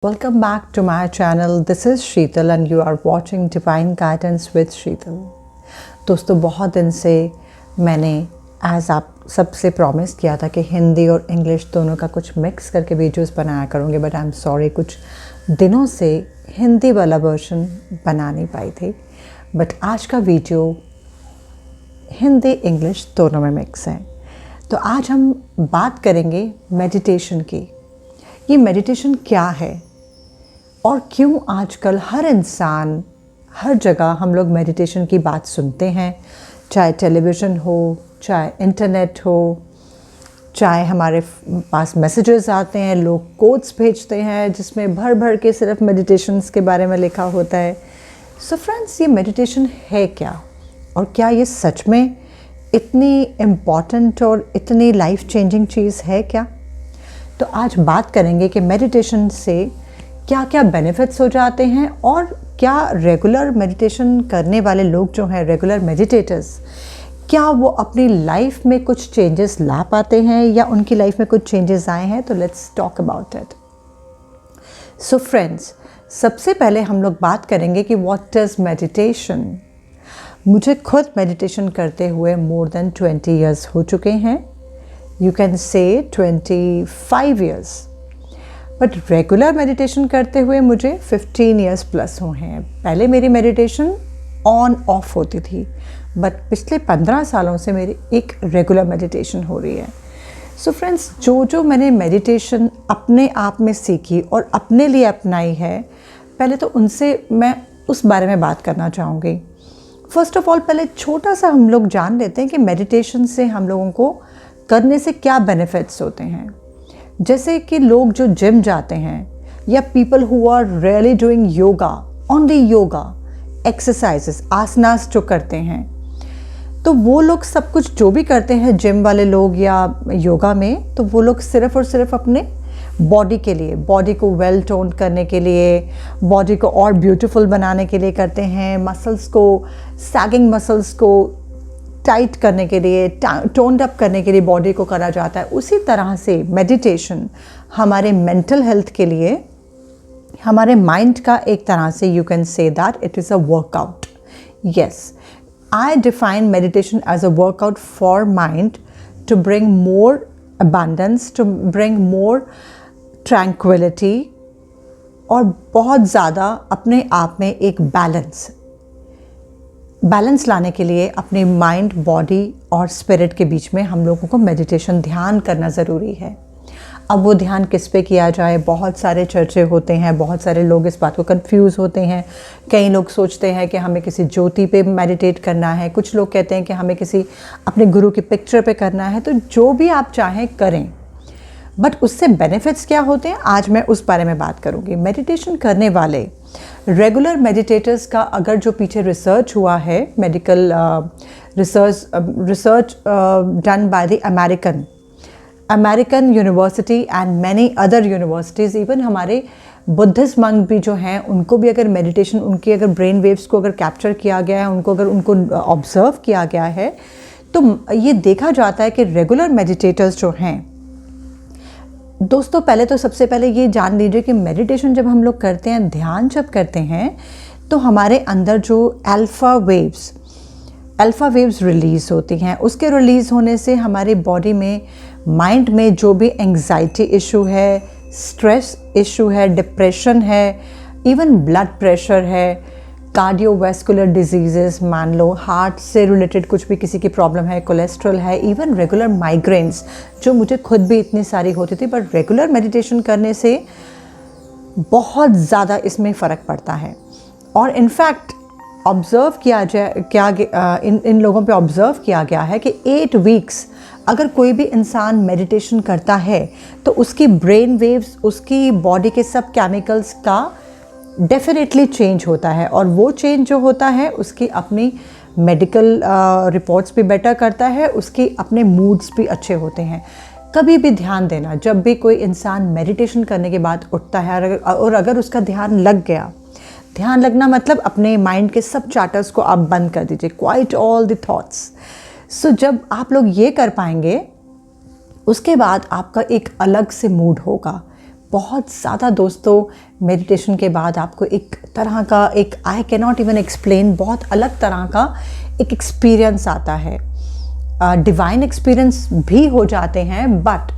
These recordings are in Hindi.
Welcome back to my channel. This is Sheetal and you are watching Divine Guidance with Sheetal. दोस्तों बहुत दिन से मैंने आप सबसे प्रॉमिस किया था कि हिंदी और इंग्लिश दोनों का कुछ मिक्स करके वीडियोस बनाया करूँगी, बट आई एम सॉरी कुछ दिनों से हिंदी वाला वर्जन बना नहीं पाई थी। बट आज का वीडियो हिंदी इंग्लिश दोनों में मिक्स है। तो आज हम बात करेंगे मेडिटेशन की। ये मेडिटेशन क्या है और क्यों आजकल हर इंसान हर जगह हम लोग मेडिटेशन की बात सुनते हैं, चाहे टेलीविज़न हो, चाहे इंटरनेट हो, चाहे हमारे पास मैसेजेस आते हैं, लोग कोट्स भेजते हैं जिसमें भर भर के सिर्फ मेडिटेशंस के बारे में लिखा होता है। सो फ्रेंड्स, ये मेडिटेशन है क्या और क्या ये सच में इतनी इम्पॉर्टेंट और इतनी लाइफ चेंजिंग चीज़ है क्या? तो आज बात करेंगे कि मेडिटेशन से क्या क्या बेनिफिट्स हो जाते हैं और क्या रेगुलर मेडिटेशन करने वाले लोग जो हैं, रेगुलर मेडिटेटर्स, क्या वो अपनी लाइफ में कुछ चेंजेस ला पाते हैं या उनकी लाइफ में कुछ चेंजेस आए हैं। तो let's talk about it. So friends, सबसे पहले हम लोग बात करेंगे कि व्हाट इज़ मेडिटेशन। मुझे खुद मेडिटेशन करते हुए मोर देन 20 ईयर्स हो चुके हैं, यू कैन से 25 ईयर्स। बट रेगुलर मेडिटेशन करते हुए मुझे 15 ईयर्स प्लस हुए हैं। पहले मेरी मेडिटेशन ऑन ऑफ होती थी, बट पिछले 15 सालों से मेरी एक रेगुलर मेडिटेशन हो रही है। सो फ्रेंड्स, जो मैंने मेडिटेशन अपने आप में सीखी और अपने लिए अपनाई है, पहले तो उनसे मैं उस बारे में बात करना चाहूँगी। फर्स्ट ऑफ ऑल, पहले छोटा सा हम लोग जान लेते हैं कि मेडिटेशन से हम लोगों को करने से क्या बेनिफिट्स होते हैं। जैसे कि लोग जो जिम जाते हैं या people who are really doing yoga, only yoga exercises, आसनास जो करते हैं, तो वो लोग सब कुछ जो भी करते हैं जिम वाले लोग या योगा में, तो वो लोग सिर्फ और सिर्फ अपने बॉडी के लिए, बॉडी को वेल टोन करने के लिए, बॉडी को और ब्यूटीफुल बनाने के लिए करते हैं। मसल्स को, सैगिंग मसल्स को टाइट करने के लिए, टोन्ड अप करने के लिए बॉडी को करा जाता है। उसी तरह से मेडिटेशन हमारे मेंटल हेल्थ के लिए, हमारे माइंड का एक तरह से you can say that it is a workout. Yes, I define meditation as a workout for mind to bring more abundance, to bring more tranquility और बहुत ज़्यादा अपने आप में एक बैलेंस लाने के लिए अपने माइंड, बॉडी और स्पिरिट के बीच में हम लोगों को मेडिटेशन, ध्यान करना ज़रूरी है। अब वो ध्यान किस पे किया जाए, बहुत सारे चर्चे होते हैं, बहुत सारे लोग इस बात को कंफ्यूज होते हैं। कई लोग सोचते हैं कि हमें किसी ज्योति पे मेडिटेट करना है, कुछ लोग कहते हैं कि हमें किसी अपने गुरु की पिक्चर पे करना है। तो जो भी आप चाहें करें, बट उससे बेनिफिट्स क्या होते हैं, आज मैं उस बारे में बात करूँगी। मेडिटेशन करने वाले रेगुलर मेडिटेटर्स का अगर जो पीछे रिसर्च हुआ है, medical research done by the American university and many other universities, even हमारे बुद्धिस्ट मंक भी जो हैं, उनको भी अगर मेडिटेशन, उनकी अगर ब्रेन वेव्स को अगर कैप्चर किया गया है, उनको ऑब्जर्व किया गया है, तो ये देखा जाता है कि रेगुलर मेडिटेटर्स जो हैं, दोस्तों पहले तो सबसे पहले ये जान लीजिए कि मेडिटेशन जब हम लोग करते हैं, ध्यान जब करते हैं, तो हमारे अंदर जो अल्फ़ा वेव्स रिलीज़ होती हैं। उसके रिलीज़ होने से हमारी बॉडी में, माइंड में जो भी एंग्जाइटी इशू है, स्ट्रेस इशू है, डिप्रेशन है, इवन ब्लड प्रेशर है, कार्डियोवैस्कुलर डिजीज़ेस, मान लो हार्ट से रिलेटेड कुछ भी किसी की प्रॉब्लम है, कोलेस्ट्रॉल है, इवन रेगुलर माइग्रेन्स, जो मुझे खुद भी इतनी सारी होती थी, बट रेगुलर मेडिटेशन करने से बहुत ज़्यादा इसमें फ़र्क पड़ता है। और इनफैक्ट ऑब्ज़र्व किया जाए, इन लोगों पे ऑब्ज़र्व किया गया है कि 8 वीक्स अगर कोई भी इंसान मेडिटेशन करता है तो उसकी ब्रेन वेव्स, उसकी बॉडी के सब केमिकल्स का डेफिनेटली चेंज होता है, और वो चेंज जो होता है उसकी अपनी मेडिकल रिपोर्ट्स भी बेटर करता है, उसकी अपने मूड्स भी अच्छे होते हैं। कभी भी ध्यान देना, जब भी कोई इंसान मेडिटेशन करने के बाद उठता है और अगर उसका ध्यान लग गया, ध्यान लगना मतलब अपने माइंड के सब चार्टर्स को आप बंद कर दीजिए, क्वाइट ऑल द थॉट्स। सो जब आप लोग ये कर पाएंगे, उसके बाद आपका एक अलग से मूड होगा, बहुत ज़्यादा दोस्तों मेडिटेशन के बाद आपको एक तरह का एक I can not even explain, बहुत अलग तरह का एक एक्सपीरियंस आता है। डिवाइन एक्सपीरियंस भी हो जाते हैं, बट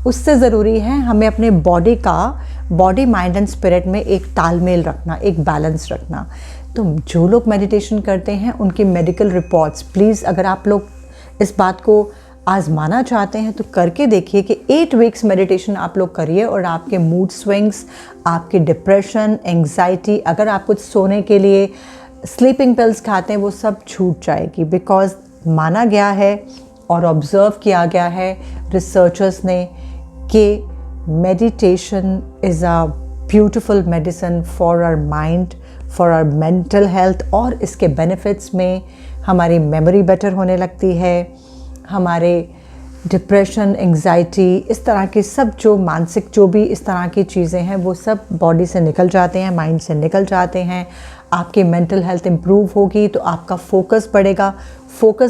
उससे ज़रूरी है हमें अपने बॉडी माइंड एंड स्पिरिट में एक तालमेल रखना, एक बैलेंस रखना। तो जो लोग मेडिटेशन करते हैं उनकी मेडिकल रिपोर्ट्स प्लीज़, अगर आप लोग इस बात को आजमाना चाहते हैं तो करके देखिए कि 8 वीक्स मेडिटेशन आप लोग करिए और आपके मूड स्विंग्स, आपके डिप्रेशन, एंग्जाइटी, अगर आप कुछ सोने के लिए स्लीपिंग पिल्स खाते हैं वो सब छूट जाएगी। बिकॉज माना गया है और ऑब्ज़र्व किया गया है रिसर्चर्स ने कि meditation is a beautiful medicine for our mind, for our mental health. और इसके बेनिफिट्स में हमारी मेमोरी बेटर होने लगती है, हमारे डिप्रेशन, एंग्जाइटी, इस तरह के सब जो मानसिक जो भी इस तरह की चीज़ें हैं वो सब बॉडी से निकल जाते हैं, माइंड से निकल जाते हैं। आपकी मेंटल हेल्थ इम्प्रूव होगी तो आपका फोकस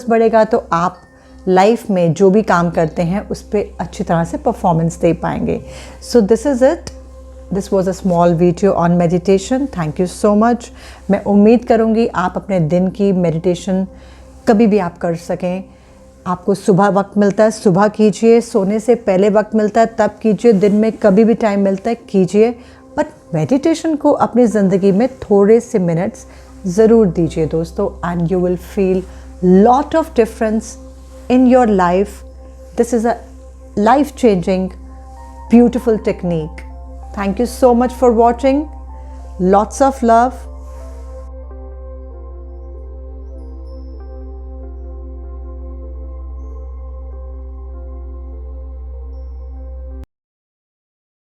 बढ़ेगा तो आप लाइफ में जो भी काम करते हैं उस पर अच्छी तरह से परफॉर्मेंस दे पाएंगे। So this is it, this was a small video on meditation. Thank you so much. मैं उम्मीद करूँगी आप अपने दिन की मेडिटेशन कभी भी आप कर सकें। आपको सुबह वक्त मिलता है सुबह कीजिए, सोने से पहले वक्त मिलता है तब कीजिए, दिन में कभी भी टाइम मिलता है कीजिए, बट मेडिटेशन को अपनी ज़िंदगी में थोड़े से मिनट्स ज़रूर दीजिए दोस्तों, and you will feel lot of difference in your life. This is a life-changing, beautiful technique. Thank you so much for watching. Lots of love.